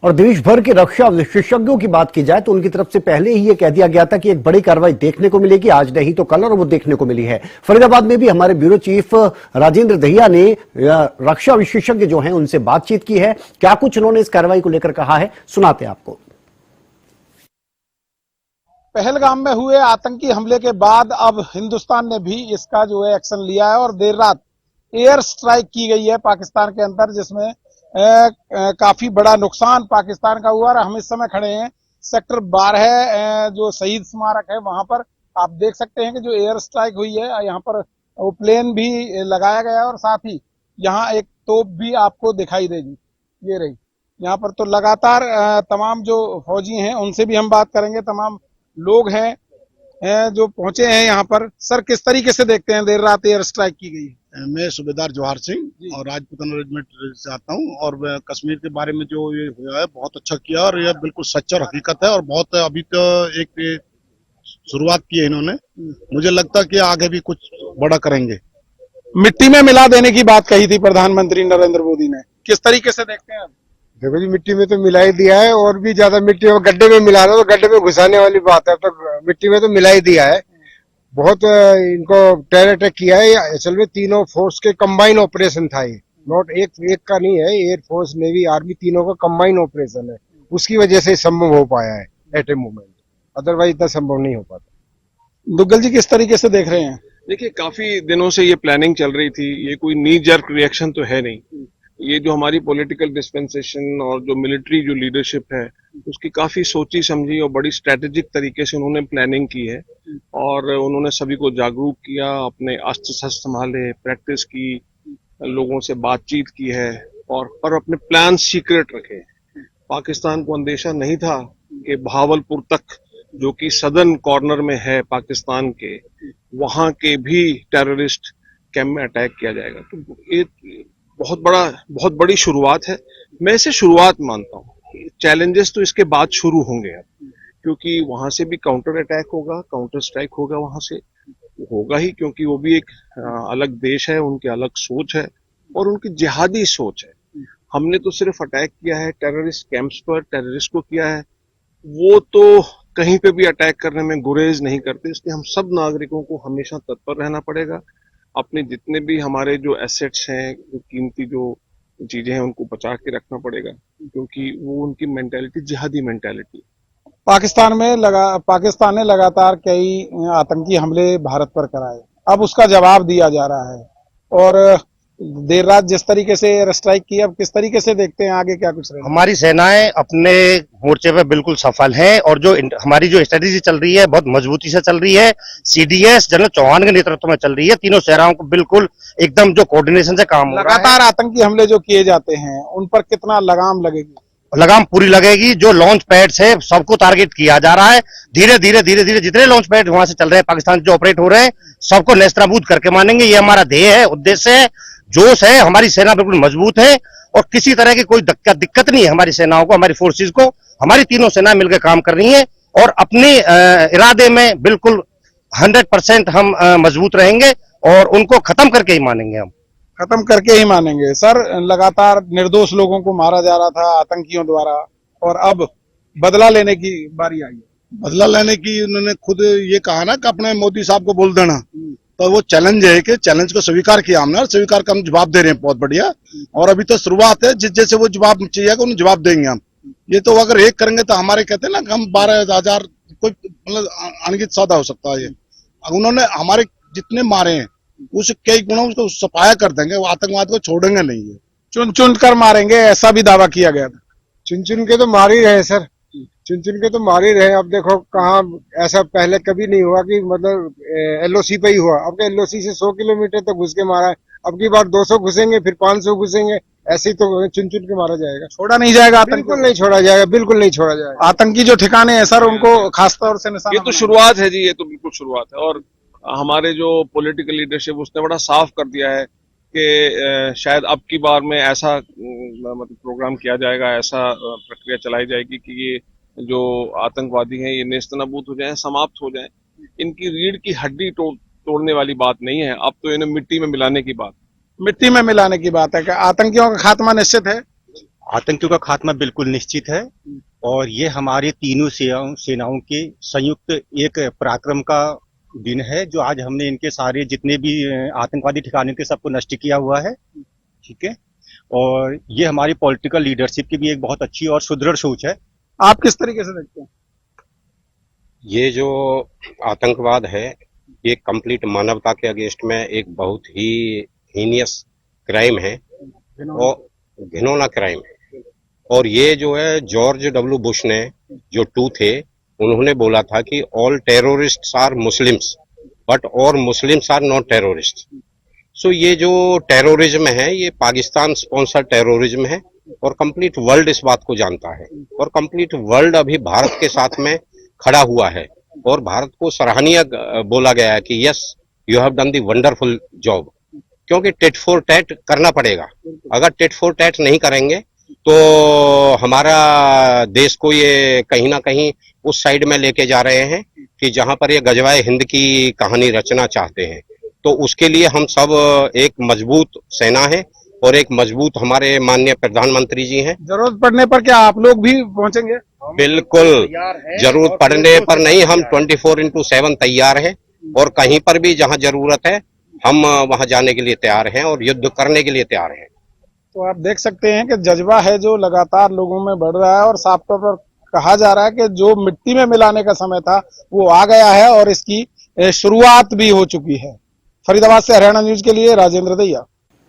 और देश भर के रक्षा विशेषज्ञों की बात की जाए तो उनकी तरफ से पहले ही यह कह दिया गया था कि एक बड़ी कार्रवाई देखने को मिलेगी, आज नहीं तो कल, और वो देखने को मिली है। फरीदाबाद में भी हमारे ब्यूरो चीफ राजेंद्र दहिया ने रक्षा विशेषज्ञ जो हैं उनसे बातचीत की है। क्या कुछ उन्होंने इस कार्रवाई को लेकर कहा है, सुनाते हैं आपको। पहलगाम में हुए आतंकी हमले के बाद अब हिंदुस्तान ने भी इसका जो है एक्शन लिया है और देर रात एयर स्ट्राइक की गई है पाकिस्तान के अंदर, जिसमें काफी बड़ा नुकसान पाकिस्तान का हुआ। और हम इस समय खड़े हैं सेक्टर 12 जो शहीद स्मारक है वहां पर। आप देख सकते हैं कि जो एयर स्ट्राइक हुई है यहाँ पर वो प्लेन भी लगाया गया है और साथ ही यहाँ एक तोप भी आपको दिखाई देगी, ये रही यहाँ पर। तो लगातार तमाम जो फौजी हैं उनसे भी हम बात करेंगे, तमाम लोग हैं जो पहुंचे हैं यहाँ पर। सर, किस तरीके से देखते हैं देर रात एयर स्ट्राइक की गई? मैं सूबेदार जवाहर सिंह और राजपूताना रेजिमेंट से आता हूँ और कश्मीर के बारे में जो ये हुआ है बहुत अच्छा किया और यह बिल्कुल सच और हकीकत है और बहुत अभी तो एक शुरुआत की है इन्होंने। मुझे लगता है कि आगे भी कुछ बड़ा करेंगे। मिट्टी में मिला देने की बात कही थी प्रधानमंत्री नरेंद्र मोदी ने, किस तरीके से देखते हैं? देखो जी, मिट्टी में तो मिला ही दिया है और भी ज्यादा मिट्टी में गड्ढे में मिला रहा तो गड्ढे में घुसाने वाली बात है, तो मिट्टी में तो मिला ही दिया है। बहुत इनको टेरर अटैक किया है। असल में तीनों फोर्स के कंबाइन ऑपरेशन था ये, नॉट एक का नहीं है। एयरफोर्स, नेवी, आर्मी तीनों का कंबाइन ऑपरेशन है, उसकी वजह से संभव हो पाया है एट ए मोमेंट, अदरवाइज इतना संभव नहीं हो पाता। दुग्गल जी, किस तरीके से देख रहे हैं? देखिए, काफी दिनों से ये प्लानिंग चल रही थी, ये कोई नी जर्क रिएक्शन तो है नहीं। ये जो हमारी पॉलिटिकल डिस्पेंसेशन और जो मिलिट्री जो लीडरशिप है उसकी काफी सोची समझी और बड़ी स्ट्रेटेजिक तरीके से उन्होंने प्लानिंग की है और उन्होंने सभी को जागरूक किया, अपने अस्त्र शस्त्र संभाले, प्रैक्टिस की, लोगों से बातचीत की है और अपने प्लान सीक्रेट रखे। पाकिस्तान को अंदेशा नहीं था कि भावलपुर तक, जो कि सदर्न कॉर्नर में है पाकिस्तान के, वहां के भी टेररिस्ट कैंप में अटैक किया जाएगा। तो ये बहुत बड़ी शुरुआत है। मैं इसे शुरुआत मानता हूँ। चैलेंजेस तो इसके बाद शुरू होंगे अब, क्योंकि वहां से भी काउंटर अटैक होगा, काउंटर स्ट्राइक होगा, वहां से होगा ही, क्योंकि वो भी एक अलग देश है, उनकी अलग सोच है और उनकी जिहादी सोच है। हमने तो सिर्फ अटैक किया है टेररिस्ट कैंप्स पर, टेररिस्ट को किया है, वो तो कहीं पे भी अटैक करने में गुरेज नहीं करते। इसलिए हम सब नागरिकों को हमेशा तत्पर रहना पड़ेगा। अपने जितने भी हमारे जो एसेट्स हैं, जो कीमती जो चीजें हैं, उनको बचा के रखना पड़ेगा, क्योंकि वो उनकी मेंटालिटी जिहादी मेंटालिटी। पाकिस्तान ने लगातार कई आतंकी हमले भारत पर कराए, अब उसका जवाब दिया जा रहा है और देर रात जिस तरीके से एयर स्ट्राइक की, अब किस तरीके से देखते हैं आगे क्या कुछ रहेगा? हमारी सेनाएं अपने मोर्चे पे बिल्कुल सफल हैं और जो हमारी जो स्ट्रेटेजी चल रही है बहुत मजबूती से चल रही है। सीडीएस जनरल चौहान के नेतृत्व में चल रही है। तीनों सेनाओं को बिल्कुल एकदम जो कोऑर्डिनेशन से काम हो रहा है। लगातार आतंकी हमले जो किए जाते हैं उन पर कितना लगाम लगेगी? लगाम पूरी लगेगी। जो लॉन्च पैड है सबको टारगेट किया जा रहा है। धीरे धीरे जितने लॉन्च पैड वहां से चल रहे हैं पाकिस्तान जो ऑपरेट हो रहे हैं, सबको नेस्तनाबूद करके मानेंगे। ये हमारा ध्येय है, उद्देश्य है, जोश है। हमारी सेना बिल्कुल मजबूत है और किसी तरह की कोई दिक्कत नहीं है हमारी सेनाओं को, हमारी फोर्सेज को। हमारी तीनों सेना मिलकर काम कर रही है और अपने इरादे में बिल्कुल 100% हम मजबूत रहेंगे और उनको खत्म करके ही मानेंगे। हम खत्म करके ही मानेंगे। सर, लगातार निर्दोष लोगों को मारा जा रहा था आतंकियों द्वारा और अब बदला लेने की बारी आई है। बदला लेने की उन्होंने खुद ये कहा ना कि अपने मोदी साहब को बोल देना, तो वो चैलेंज है कि चैलेंज को स्वीकार किया हमने और स्वीकार का हम जवाब दे रहे हैं। बहुत बढ़िया। और अभी तो शुरुआत है, जिस जैसे वो जवाब चाहिए उन्हें जवाब देंगे हम। ये तो अगर एक करेंगे तो हमारे कहते हैं ना कि हम 12,000 कोई मतलब अनगिनत सौदा हो सकता है। ये उन्होंने हमारे जितने मारे हैं उस कई गुना उसको सफाया कर देंगे। वो आतंकवाद को छोड़ेंगे नहीं है, चुन चुन कर मारेंगे, ऐसा भी दावा किया गया था। चुन चुन के तो मार ही रहे सर, चुन चुन के तो मार ही रहे। अब देखो कहाँ ऐसा पहले कभी नहीं हुआ कि मतलब एलओसी पे ही हुआ। अब एलओसी से 100 किलोमीटर तक घुस के मारा है, अब की बार 200 घुसेंगे, फिर 500 घुसेंगे, ऐसे ही तो चुन चुन के मारा जाएगा। छोड़ा नहीं जाएगा, बिल्कुल नहीं छोड़ा जाएगा, बिल्कुल नहीं छोड़ा जाएगा। आतंकी जो ठिकाने हैं सर, उनको खासतौर से निशाना। ये तो शुरुआत है जी, ये तो बिल्कुल शुरुआत है। और हमारे जो पॉलिटिकल लीडरशिप उसने बड़ा साफ कर दिया है कि शायद अब की बार में ऐसा मतलब प्रोग्राम किया जाएगा, ऐसा प्रक्रिया चलाई जाएगी कि ये जो आतंकवादी हैं ये नेस्तनाबूद हो जाएं, समाप्त हो जाएं। इनकी रीढ़ की हड्डी तोड़ने वाली बात नहीं है, अब तो इन्हें मिट्टी में मिलाने की बात है कि आतंकियों का खात्मा निश्चित है। आतंकियों का खात्मा बिल्कुल निश्चित है और ये हमारे तीनों सेनाओं के संयुक्त एक पराक्रम का दिन है, जो आज हमने इनके सारे जितने भी आतंकवादी ठिकाने थे सबको नष्ट किया हुआ है। ठीक है, और ये हमारी पॉलिटिकल लीडरशिप की भी एक बहुत अच्छी और सुदृढ़ सोच है। आप किस तरीके से देखते हैं? ये जो आतंकवाद है ये कंप्लीट मानवता के अगेंस्ट में एक बहुत ही हीनियस क्राइम है और घिनौना क्राइम है। और ये जो है जॉर्ज डब्ल्यू बुश ने जो 2 थे उन्होंने बोला था कि all terrorists are Muslims but और Muslims are not terrorist. So ये जो टेररिज्म है ये पाकिस्तान स्पॉन्सर टेररिज्म है और कंप्लीट वर्ल्ड इस बात को जानता है और कंप्लीट वर्ल्ड अभी भारत के साथ में खड़ा हुआ है और भारत को सराहनीय बोला गया है कि yes you have done the wonderful job, क्योंकि टिट फॉर टैट करना पड़ेगा। अगर टिट फॉर टैट नहीं करेंगे तो हमारा देश को ये कहीं ना कहीं उस साइड में लेके जा रहे हैं कि जहां पर ये गजवाए हिंद की कहानी रचना चाहते हैं। तो उसके लिए हम सब एक मजबूत सेना है और एक मजबूत हमारे माननीय प्रधानमंत्री जी हैं। जरूरत पड़ने पर क्या आप लोग भी पहुंचेंगे? बिल्कुल, जरूरत पड़ने पर नहीं, हम 24/7 तैयार हैं और कहीं पर भी जहां जरूरत है हम वहां जाने के लिए तैयार हैं और युद्ध करने के लिए तैयार हैं। तो आप देख सकते हैं कि जज्बा है जो लगातार लोगों में बढ़ रहा है और साफ तौर पर कहा जा रहा है कि जो मिट्टी में मिलाने का समय था वो आ गया है और इसकी शुरुआत भी हो चुकी है। फरीदाबाद से हरियाणा न्यूज के लिए राजेंद्र दहिया।